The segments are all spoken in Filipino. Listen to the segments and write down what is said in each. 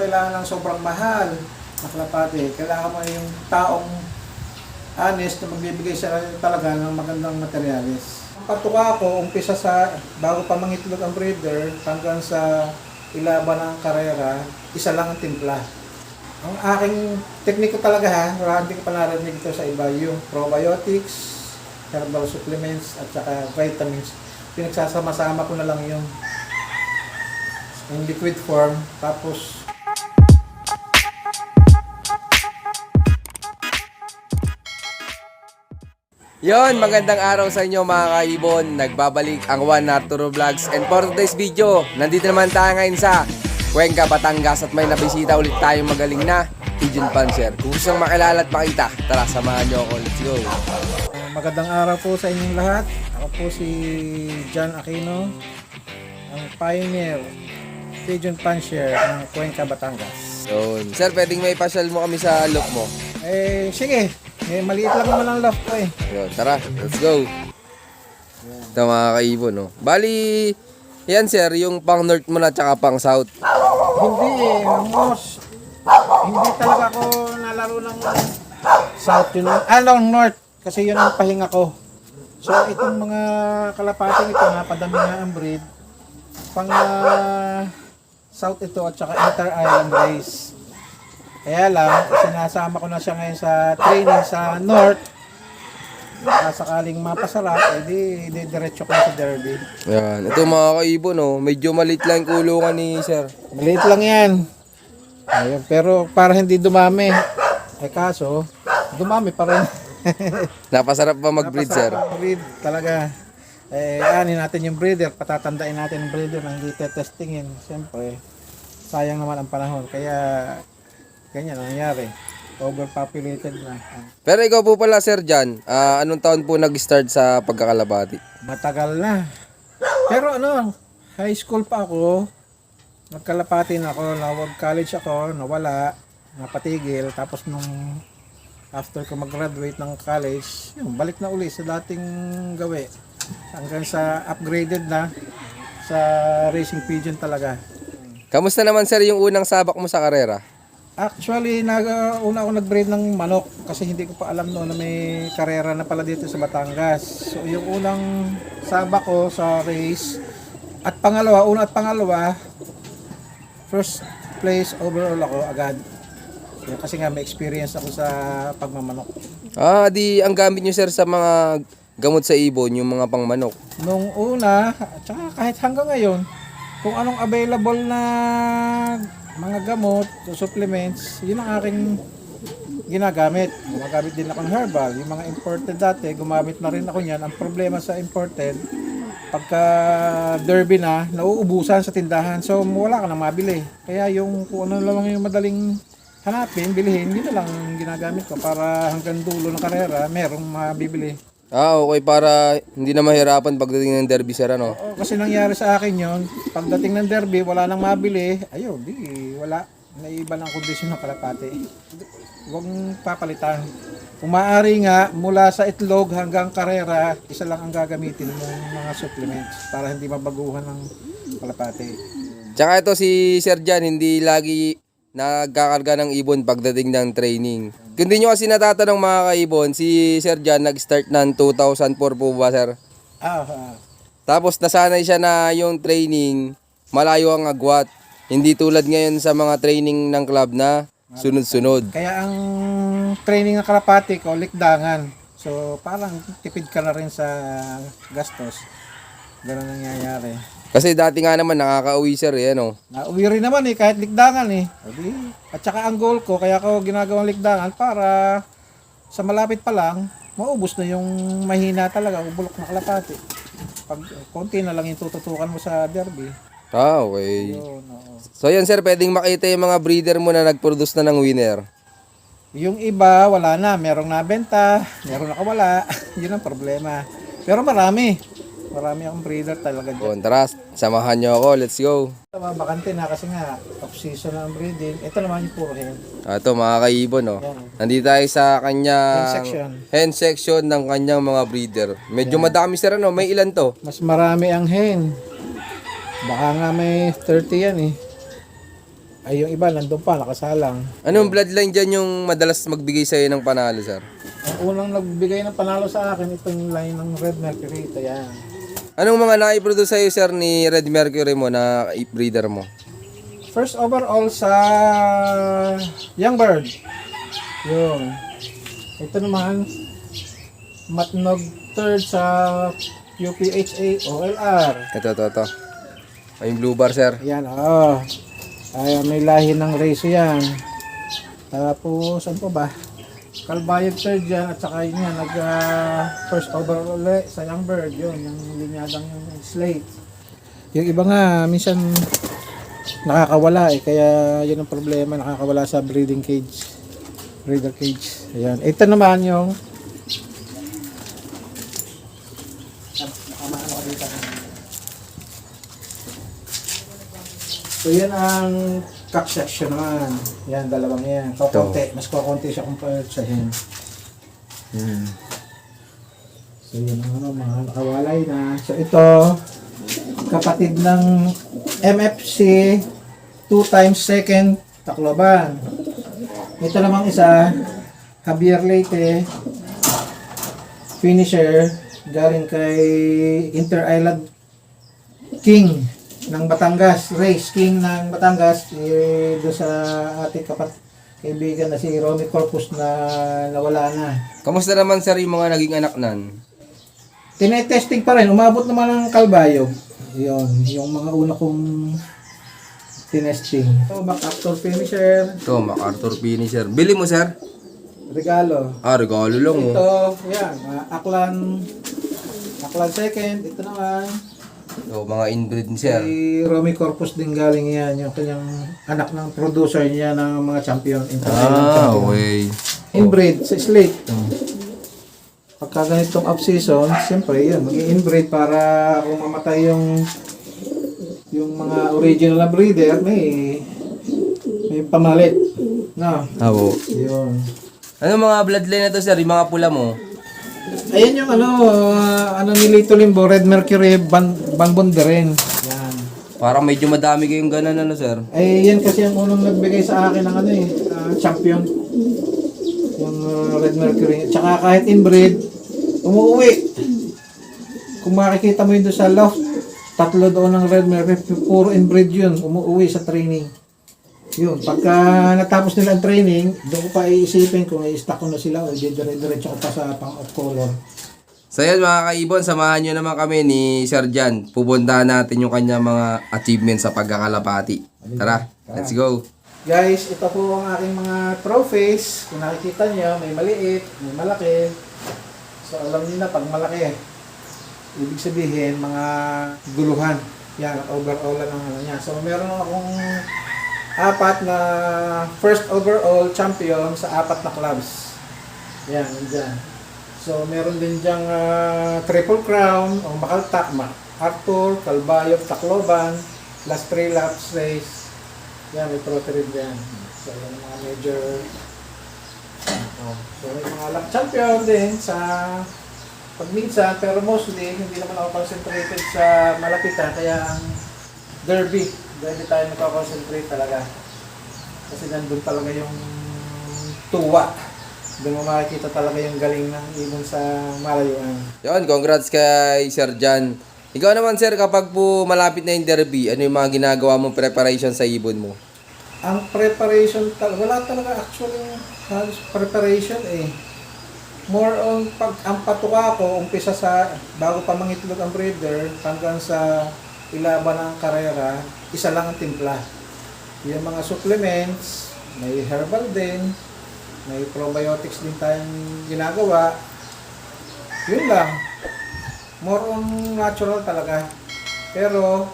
kailangan ng sobrang mahal na kalapate. Kailangan mo yung taong honest na magbibigay siya talaga ng magandang materyales. Ang patuka ko, umpisa sa bago pa mangitlog ang breeder hanggang sa ilaban ng karera, isa lang ang timpla. Ang aking tekniko talaga wala hindi ko pa narinig ito sa iba, yung probiotics, herbal supplements at saka vitamins. Pinagsasama-sama ko na lang yung in liquid form, tapos Yon, magandang araw sa inyo mga kaibon. Nagbabalik ang One Arturo Vlogs. And for today's video, nandito naman tayo ngayon sa Cuenca, Batangas. At may nabisita ulit tayong magaling na pigeon puncher. Kung gusto mong makilala at makita, tara samahan nyo ako. Let's go. magandang araw po sa inyong lahat. Ako po si John Aquino, ang pioneer pigeon puncher ng Cuenca, Batangas. Yun. Sir, pwedeng may pasyal mo kami sa look mo. Sige. Maliit lang naman ang loft ko eh. Yun, tara, let's go. Ito mga kaibon, no? Bali, yan sir, yung pang north mo na tsaka pang south. Hindi most. Hindi talaga ako nalaro ng south yun. North. Kasi yun ang pahinga ko. So itong mga kalapating ito, napadami nga ang breed. Pang south ito at saka inter-island race. Kaya lang, sinasama ko na siya ngayon sa training sa North. Sakaling mapasarap, edi diretso ko na sa Derby. Yan, ito mga kaibon, no? Medyo maliit lang yung kulungan ni sir. Maliit lang yan. Ayun, pero para hindi dumami. Kaso, dumami pa rin. Napasarap pa mag-breed sir. Breed talaga. Anin natin yung breeder, patatandain natin yung breeder na hindi testingin. Siyempre, sayang naman ang panahon. Kaya, ganyan ang nangyari. Overpopulated na. Pero ikaw po pala sir Jan, anong taon po nag-start sa pagkakalabati? Matagal na. Pero high school pa ako. Nagkalapatin ako, college ako, nawala, napatigil. Tapos nung after ko mag-graduate ng college, balik na uli sa dating gawi. Hanggang sa upgraded na sa racing pigeon talaga. Kamusta naman sir yung unang sabak mo sa karera? Actually, una ako nag-breed ng manok kasi hindi ko pa alam noon na may karera na pala dito sa Batangas. So yung unang sabak ko sa race at una at pangalawa, first place overall ako agad. Kasi nga may experience ako sa pagmamanok. Di ang gamit nyo sir sa mga gamot sa ibon, yung mga pangmanok. Nung una, at saka kahit hanggang ngayon, kung anong available na mga gamot, supplements, yun ang aking ginagamit. Gumagamit din ako ng herbal. Yung mga imported dati, gumamit na rin ako niyan. Ang problema sa imported, pagka derby na, nauubusan sa tindahan. So, wala ka na mabili. Kaya yung kung ano lang yung madaling hanapin, bilihin, yun na lang ginagamit ko para hanggang dulo ng karera, merong mabibili. Okay, para hindi na mahirapan pagdating ng derby sir, ano? Oo, kasi nangyari sa akin yon, pagdating ng derby, wala nang mabili, wala. Naiba ng kondisyon ng kalapate. Huwag papalitan. Kung maaari nga, mula sa itlog hanggang karera, isa lang ang gagamitin ng mga supplements para hindi mabaguhan ng kalapate. Tsaka ito si Sir Jan, hindi lagi nagkakarga ng ibon pagdating ng training. Kung di nyo kasi natatanong mga kaibon, si Sir Jan nag-start ng 2004 po ba sir? Tapos nasanay siya na yung training, malayo ang agwat. Hindi tulad ngayon sa mga training ng club na sunod-sunod. Kaya ang training ng kalapate ko, likdangan. So parang tipid ka na rin sa gastos. Ganun nangyayari. Kasi dati nga naman nakaka-uwi sir ano. Nauwi rin naman kahit likdangan At saka ang goal ko, kaya ako ginagawang likdangan para sa malapit pa lang, maubos na yung mahina talaga, ubulok na kalapati. Pag konti na lang yung tututukan mo sa derby. Okay. Yun, oo. So yan sir, pwedeng makita yung mga breeder mo na nag-produce na ng winner. Yung iba, wala na. Merong nabenta, meron nakawala. Yun ang problema. Pero marami. Marami akong breeder talaga dyan. Tara, samahan nyo ako. Let's go. Bakante na kasi nga, off-season na ang breeding. Ito naman yung puro hen. Ito mga kaibon, no. Yan. Nandito tayo sa kanyang Hen section. section ng kanyang mga breeder. Medyo madami sir, ano. May ilan to? Mas marami ang hen. Baka nga may 30 yan eh. Ay, yung iba, nandun pa, nakasalang. Anong bloodline dyan yung madalas magbigay sa'yo ng panalo, sir? Ang unang nagbigay ng panalo sa akin, ito yung line ng Red Mercury. Ito yan. Anong mga na-produce sa'yo, sir, ni Red Mercury mo na breeder mo? First overall sa Young Bird. Yun. Ito naman, Matnog third sa UPHA OLR. Ito. Ay, yung blue bar, sir. Yan, oo. Ay, may lahi ng race yan. Tapos, ano pa ba? Calbayog third yan, at saka yun yan, first overall ulit sa Young Bird. Yun, yung linyadang yung slate. Yung iba nga, minsan nakakawala kaya yun ang problema, nakakawala sa breeding cage. Breeder cage. Ayan. Ito naman yung so yan ang cock section naman. Yan, dalawang yan. Kukunti. Mas kukunti siya compared sa hen. Yan. So yan ang mga nakawalay na. So ito, kapatid ng MFC 2 times second Tacloban. Ito namang isa, Javier Leyte, finisher, galing kay Inter-Island King ng Batangas, Race King ng Batangas, doon sa ating kaibigan na si Romy Corpus na nawala na. Kamusta naman, sir, yung mga naging anak nan? Tinetesting pa rin, umabot naman ng Calbayog. Yun, yung mga una kong tinesting. Ito, MacArthur finisher, Ito, MacArthur finisher. Bili mo, sir? regalo. Regalo lang, oh. Ito, yan, Aklan second, ito naman. Ito, mga inbreed, sir. Si Romy Corpus din galing yan, yung kanyang anak ng producer niya ng mga champion. Okay. Inbreed sa slate. Pagka ganitong off-season, siyempre yun, mag-inbreed para kung mamatay yung mga original na breeder, may pamalit. No? Abo. Yun. Ano mga bloodline na to, sir? Yung mga pula mo? Ayan yung ano ni Lito Limbo, Red Mercury Bangbonde rin. Yan. Parang medyo madami kayong ganan, ano, sir? Ay, yan kasi ang unang nagbigay sa akin ng champion. Yung Red Mercury. Tsaka kahit inbreed, umuwi. Kung makikita mo yun doon sa loft, 3 doon ng Red Mercury, puro inbreed yun, umuwi sa training. Yun, pagka natapos nila ang training, doon ko pa iisipin kung i-stack ko na sila o dire-diretso ko pa sa pang-off color. So yan, mga kaibon, samahan nyo naman kami ni Sir Jan. Pupuntahan natin yung kanya mga achievements sa pagkakalapati. Tara, let's go. Guys, ito po ang aking mga trophies. Kung nakikita nyo, may maliit, may malaki. So alam niyo na, pag malaki, ibig sabihin, mga guluhan. Yan, overall ng ano niya. So meron akong 4 na first overall champion sa 4 na clubs. Yan, dyan. So meron din dyang Triple Crown, o Makaltak, Arthur, Calbayog, Tacloban, last 3 laps race. Yan, may trophy rin dyan. So yan mga major. So may mga lap champion din sa pagminsan, pero mostly hindi naman ako concentrated sa malapitan, kaya ang derby tayo nagko-concentrate talaga. Kasi nandun talaga yung tuwa. Doon mo makikita talaga yung galing ng ibon sa malayuan. Yun, congrats kay Sir Jan. Ikaw naman, sir, kapag po malapit na yung derby, ano yung mga ginagawa mong preparation sa ibon mo? Ang preparation, wala talaga actually preparation eh. More on, ang patuka ko, umpisa sa, bago pa mangitlog ang breeder, hanggang sa ilaban ng karera, isa lang ang timpla. Yung mga supplements, may herbal din, may probiotics din tayong ginagawa. Yun lang. More on natural talaga. Pero,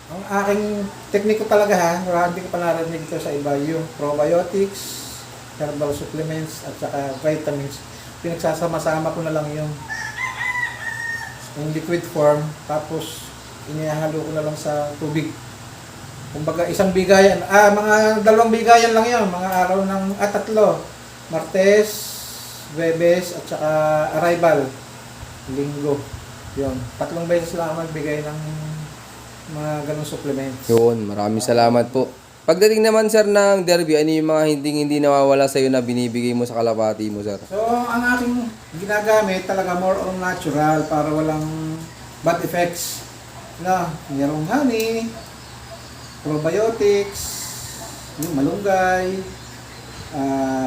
ang aking tekniko talaga hindi ko pa narinig ito sa iba, yung probiotics, herbal supplements, at saka vitamins. Pinagsasama-sama ko na lang yung liquid form, tapos inihalo ko na lang sa tubig. Kumbaga isang bigayan, mga 2 bigayan lang yun, mga araw ng 3, Martes, Huwebes, at saka Arrival, Linggo. Yun, 3 beses lang ako magbigay ng mga ganong supplements. Yun, maraming salamat po. Pagdating naman sir ng derby, ano yung mga hindi nawawala sa'yo na binibigay mo sa kalapati mo sir? So, ang aking ginagamit talaga more on natural para walang bad effects. Na, mayroong honey, probiotics, yung malunggay,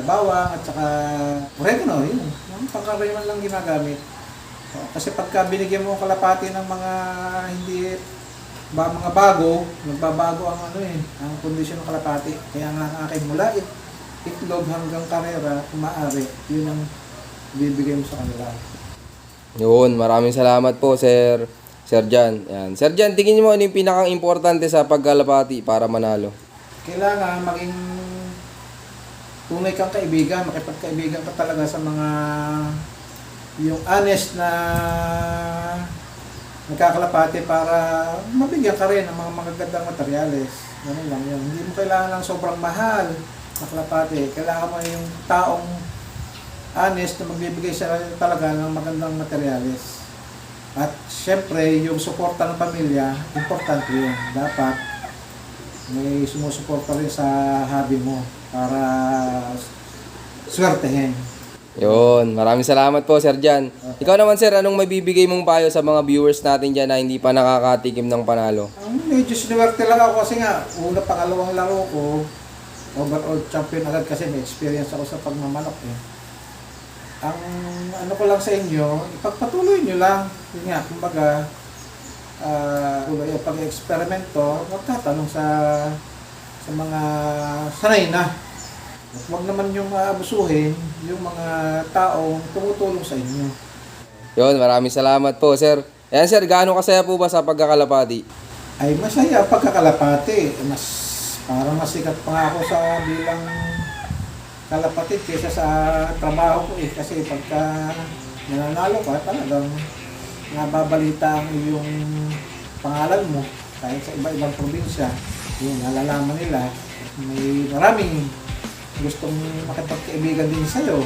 bawang, at saka oregano, yun. Yung pangkaraniwan lang ginagamit. So, kasi pagka binigyan mo ang kalapati ng mga hindi mga bago, nagbabago ang ang kondisyon ng kalapati. Kaya nga ang akin mula itlog hanggang karera, kung maaari, yun ang bibigay mo sa kanila. Yun, maraming salamat po Sir Jan. Yan. Sir Jan, tingin mo ano yung pinakang importante sa pagkalapati para manalo? Kailangan maging tunay kang kaibigan, makipagkaibigan ka talaga sa mga yung honest na nagkakalapati para mabigyan ka rin ng mga magagandang materyales. Ganun lang yun. Hindi mo kailangan ng sobrang mahal na kalapati. Kailangan mo yung taong honest na magbibigay sa talaga ng magandang materyales. At syempre, yung suporta ng pamilya, importante yun. Dapat may sumusuporta rin sa hobby mo para swertehin. Yun, maraming salamat po Sir Jan. Ikaw naman sir, anong mabibigay mong payo sa mga viewers natin dyan na hindi pa nakakatikim ng panalo? Ang medyo sinuwerte lang ako kasi nga, pangalawang laro ko, overall champion agad kasi may experience ako sa pagmamanok eh. Ang ano ko lang sa inyo, ipagpatuloy nyo lang. Yun nga, kumbaga, pag-eksperimento, magtatanong sa mga sanay na. At huwag naman yung abusuhin yung mga taong tumutulong sa inyo. Yun, maraming salamat po sir. Ayan sir, gaano kasaya po ba sa pagkakalapati? Ay masaya pagkakalapati. Parang masikat pa nga ako sa bilang kalapatid kaysa sa trabaho ko eh. Kasi pagka nananalo ka, talagang nababalita ang iyong pangalan mo. Kahit sa iba-ibang probinsya, yung nalalaman nila, may maraming gustong makipagkaibigan din sa'yo.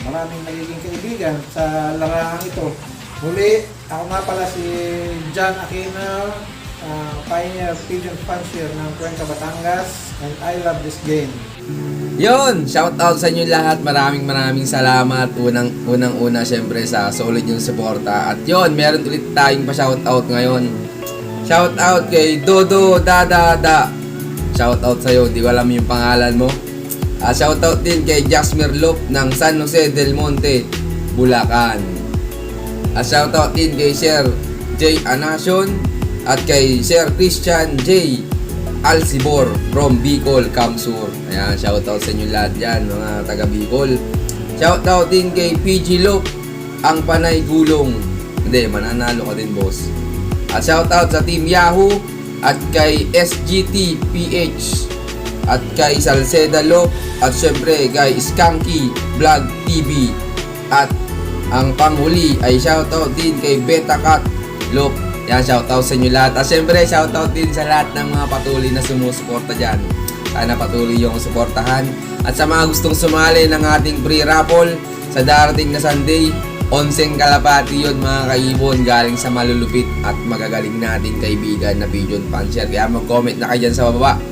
Maraming nagiging kaibigan sa larangan ito. Muli, ako nga pala si John Aquino, Pioneer Pigeon Fancier ng Cuenca, Batangas, and I love this game. Yun, shout out sa inyo lahat. Maraming salamat. Unang-una syempre sa solid yung suporta. At yun, meron ulit tayong pa shout out ngayon. Shout out kay Dodo Dada. Shout out sa'yo, di ko alam yung pangalan mo. Shoutout din kay Jasmine Lop ng San Jose del Monte, Bulacan. Shoutout din kay Sir J. Anacion at kay Sir Christian J. Alcibor from Bicol, Kamsur. Ayan, shoutout sa inyo lahat dyan, mga taga Bicol. Shoutout din kay PG Lop, ang Panay Gulong. Hindi, mananalo ka din boss. Shoutout sa Team Yahoo at kay SGT PH. At kay Salceda Lop at syempre kay Skanky Vlog TV. At ang panghuli ay shoutout din kay Beta Cat Lop. Yan, shoutout sa inyo lahat. At syempre shoutout din sa lahat ng mga patuloy na sumusuporta dyan. Sana patuloy yung suportahan. At sa mga gustong sumali ng ating free raffle sa darating na Sunday, 11 kalapati yun mga kaibon, galing sa malulupit at magagaling natin kaibigan na Pigeon Fancier. Kaya mag-comment na kayo dyan sa baba.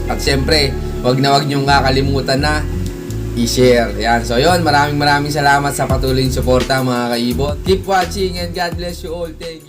At syempre, wag niyong kakalimutan na i-share. Yan. So yun, maraming salamat sa patuloy yung suporta mga kaibon. Keep watching and God bless you all. Thank you.